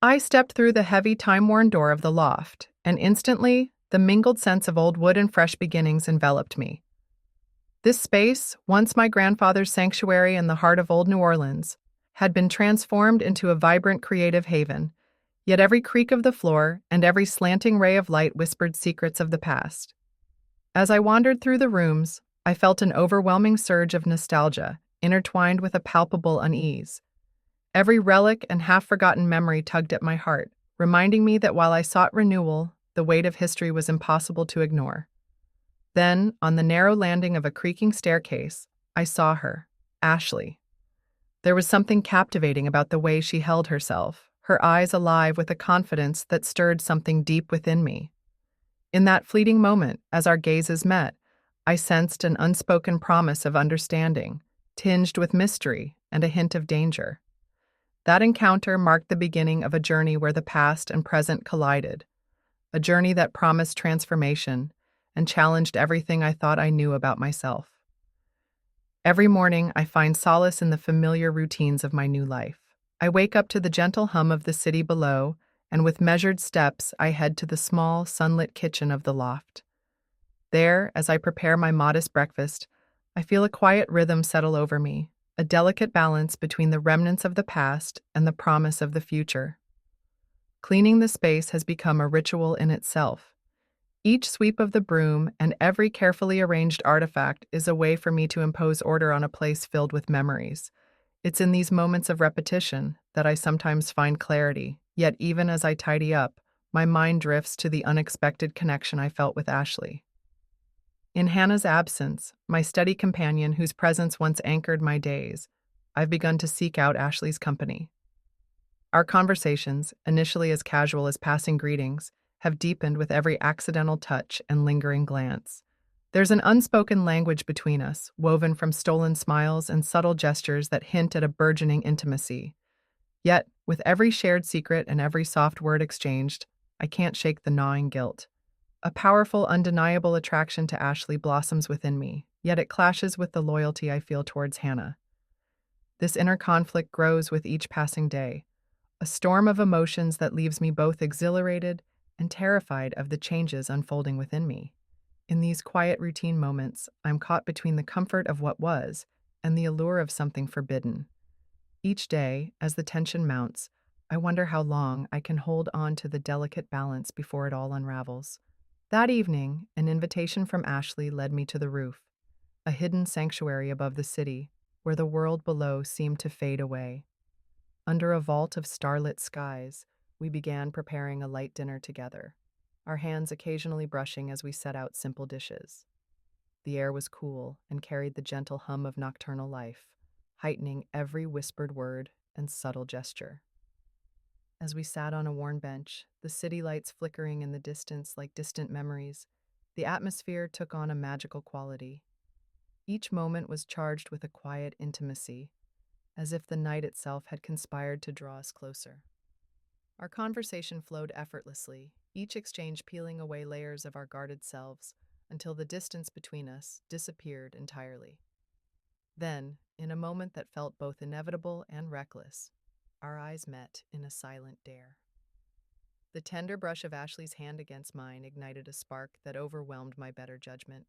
I stepped through the heavy, time-worn door of the loft, and instantly, the mingled sense of old wood and fresh beginnings enveloped me. This space, once my grandfather's sanctuary in the heart of old New Orleans, had been transformed into a vibrant creative haven, yet every creak of the floor and every slanting ray of light whispered secrets of the past. As I wandered through the rooms, I felt an overwhelming surge of nostalgia, intertwined with a palpable unease. Every relic and half-forgotten memory tugged at my heart, reminding me that while I sought renewal, the weight of history was impossible to ignore. Then, on the narrow landing of a creaking staircase, I saw her, Ashley. There was something captivating about the way she held herself, her eyes alive with a confidence that stirred something deep within me. In that fleeting moment, as our gazes met, I sensed an unspoken promise of understanding, tinged with mystery and a hint of danger. That encounter marked the beginning of a journey where the past and present collided, a journey that promised transformation and challenged everything I thought I knew about myself. Every morning, I find solace in the familiar routines of my new life. I wake up to the gentle hum of the city below, and with measured steps, I head to the small, sunlit kitchen of the loft. There, as I prepare my modest breakfast, I feel a quiet rhythm settle over me, a delicate balance between the remnants of the past and the promise of the future. Cleaning the space has become a ritual in itself. Each sweep of the broom and every carefully arranged artifact is a way for me to impose order on a place filled with memories. It's in these moments of repetition that I sometimes find clarity, yet even as I tidy up, my mind drifts to the unexpected connection I felt with Ashley. In Hannah's absence, my steady companion whose presence once anchored my days, I've begun to seek out Ashley's company. Our conversations, initially as casual as passing greetings, have deepened with every accidental touch and lingering glance. There's an unspoken language between us, woven from stolen smiles and subtle gestures that hint at a burgeoning intimacy. Yet, with every shared secret and every soft word exchanged, I can't shake the gnawing guilt. A powerful, undeniable attraction to Ashley blossoms within me, yet it clashes with the loyalty I feel towards Hannah. This inner conflict grows with each passing day, a storm of emotions that leaves me both exhilarated and terrified of the changes unfolding within me. In these quiet routine moments, I'm caught between the comfort of what was and the allure of something forbidden. Each day, as the tension mounts, I wonder how long I can hold on to the delicate balance before it all unravels. That evening, an invitation from Ashley led me to the roof, a hidden sanctuary above the city, where the world below seemed to fade away. Under a vault of starlit skies, we began preparing a light dinner together, our hands occasionally brushing as we set out simple dishes. The air was cool and carried the gentle hum of nocturnal life, heightening every whispered word and subtle gesture. As we sat on a worn bench, the city lights flickering in the distance like distant memories, the atmosphere took on a magical quality. Each moment was charged with a quiet intimacy, as if the night itself had conspired to draw us closer. Our conversation flowed effortlessly, each exchange peeling away layers of our guarded selves until the distance between us disappeared entirely. Then, in a moment that felt both inevitable and reckless, our eyes met in a silent dare. The tender brush of Ashley's hand against mine ignited a spark that overwhelmed my better judgment.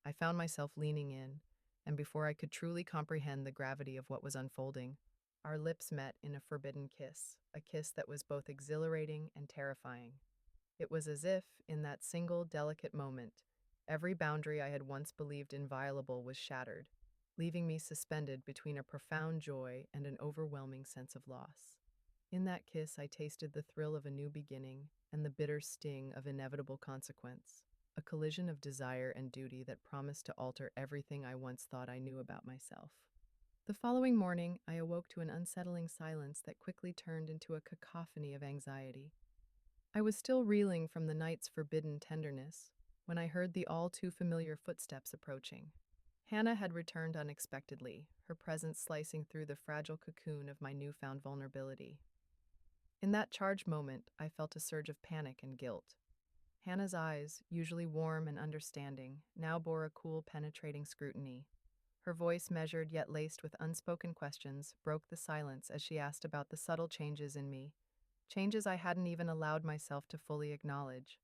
I found myself leaning in, and before I could truly comprehend the gravity of what was unfolding, our lips met in a forbidden kiss, a kiss that was both exhilarating and terrifying. It was as if, in that single, delicate moment, every boundary I had once believed inviolable was shattered, leaving me suspended between a profound joy and an overwhelming sense of loss. In that kiss, I tasted the thrill of a new beginning and the bitter sting of inevitable consequence, a collision of desire and duty that promised to alter everything I once thought I knew about myself. The following morning, I awoke to an unsettling silence that quickly turned into a cacophony of anxiety. I was still reeling from the night's forbidden tenderness when I heard the all-too-familiar footsteps approaching. Hannah had returned unexpectedly, her presence slicing through the fragile cocoon of my newfound vulnerability. In that charged moment, I felt a surge of panic and guilt. Hannah's eyes, usually warm and understanding, now bore a cool, penetrating scrutiny. Her voice, measured yet laced with unspoken questions, broke the silence as she asked about the subtle changes in me, changes I hadn't even allowed myself to fully acknowledge.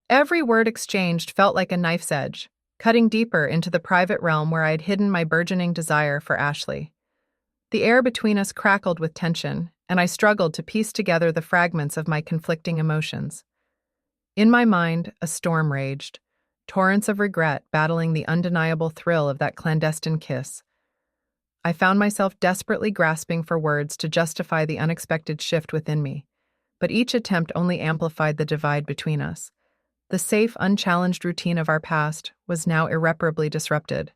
Every word exchanged felt like a knife's edge, cutting deeper into the private realm where I'd hidden my burgeoning desire for Ashley. The air between us crackled with tension, and I struggled to piece together the fragments of my conflicting emotions. In my mind, a storm raged, torrents of regret battling the undeniable thrill of that clandestine kiss. I found myself desperately grasping for words to justify the unexpected shift within me, but each attempt only amplified the divide between us. The safe, unchallenged routine of our past was now irreparably disrupted.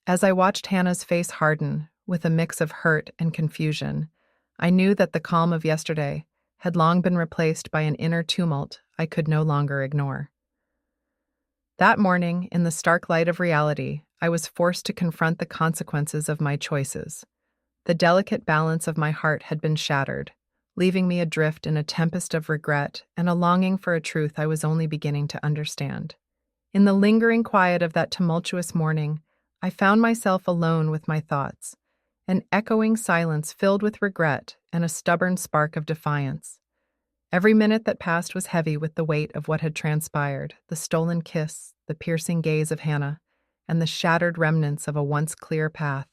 As I watched Hannah's face harden with a mix of hurt and confusion, I knew that the calm of yesterday had long been replaced by an inner tumult I could no longer ignore. That morning, in the stark light of reality, I was forced to confront the consequences of my choices. The delicate balance of my heart had been shattered, leaving me adrift in a tempest of regret and a longing for a truth I was only beginning to understand. In the lingering quiet of that tumultuous morning, I found myself alone with my thoughts, an echoing silence filled with regret and a stubborn spark of defiance. Every minute that passed was heavy with the weight of what had transpired, the stolen kiss, the piercing gaze of Hannah, and the shattered remnants of a once clear path.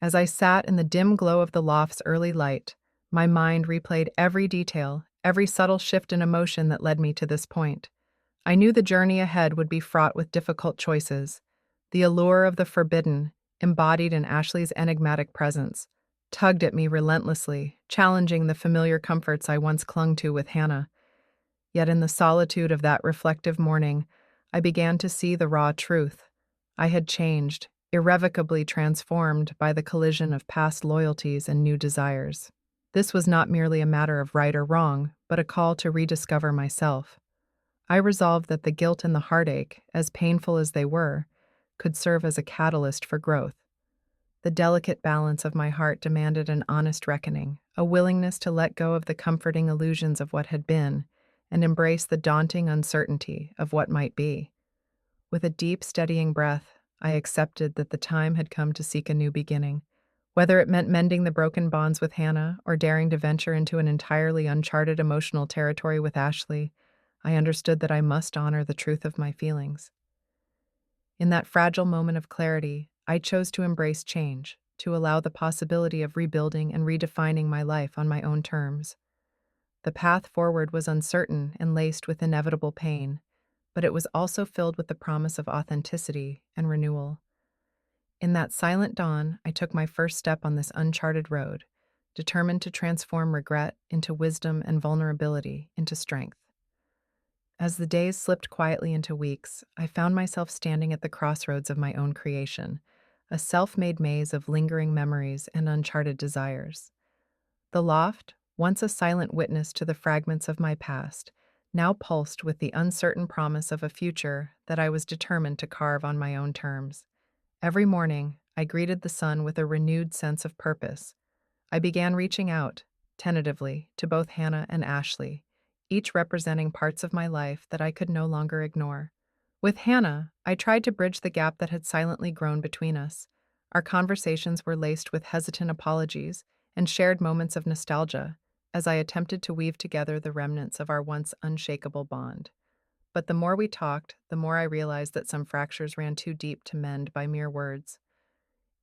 As I sat in the dim glow of the loft's early light, my mind replayed every detail, every subtle shift in emotion that led me to this point. I knew the journey ahead would be fraught with difficult choices. The allure of the forbidden, embodied in Ashley's enigmatic presence, tugged at me relentlessly, challenging the familiar comforts I once clung to with Hannah. Yet in the solitude of that reflective morning, I began to see the raw truth. I had changed, irrevocably transformed by the collision of past loyalties and new desires. This was not merely a matter of right or wrong, but a call to rediscover myself. I resolved that the guilt and the heartache, as painful as they were, could serve as a catalyst for growth. The delicate balance of my heart demanded an honest reckoning, a willingness to let go of the comforting illusions of what had been and embrace the daunting uncertainty of what might be. With a deep, steadying breath, I accepted that the time had come to seek a new beginning. Whether it meant mending the broken bonds with Hannah or daring to venture into an entirely uncharted emotional territory with Ashley, I understood that I must honor the truth of my feelings. In that fragile moment of clarity, I chose to embrace change, to allow the possibility of rebuilding and redefining my life on my own terms. The path forward was uncertain and laced with inevitable pain, but it was also filled with the promise of authenticity and renewal. In that silent dawn, I took my first step on this uncharted road, determined to transform regret into wisdom and vulnerability into strength. As the days slipped quietly into weeks, I found myself standing at the crossroads of my own creation, a self-made maze of lingering memories and uncharted desires. The loft, once a silent witness to the fragments of my past, now pulsed with the uncertain promise of a future that I was determined to carve on my own terms. Every morning, I greeted the sun with a renewed sense of purpose. I began reaching out, tentatively, to both Hannah and Ashley, each representing parts of my life that I could no longer ignore. With Hannah, I tried to bridge the gap that had silently grown between us. Our conversations were laced with hesitant apologies and shared moments of nostalgia as I attempted to weave together the remnants of our once unshakable bond. But the more we talked, the more I realized that some fractures ran too deep to mend by mere words.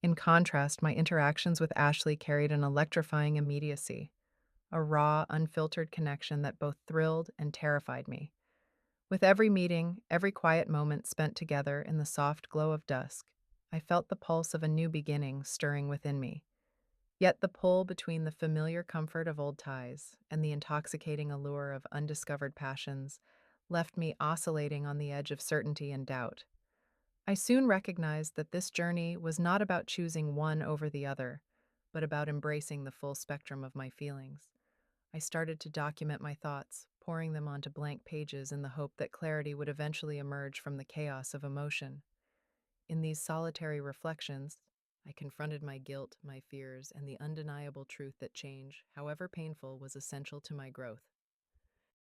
In contrast, my interactions with Ashley carried an electrifying immediacy, a raw, unfiltered connection that both thrilled and terrified me. With every meeting, every quiet moment spent together in the soft glow of dusk, I felt the pulse of a new beginning stirring within me. Yet the pull between the familiar comfort of old ties and the intoxicating allure of undiscovered passions left me oscillating on the edge of certainty and doubt. I soon recognized that this journey was not about choosing one over the other, but about embracing the full spectrum of my feelings. I started to document my thoughts, pouring them onto blank pages in the hope that clarity would eventually emerge from the chaos of emotion. In these solitary reflections, I confronted my guilt, my fears, and the undeniable truth that change, however painful, was essential to my growth.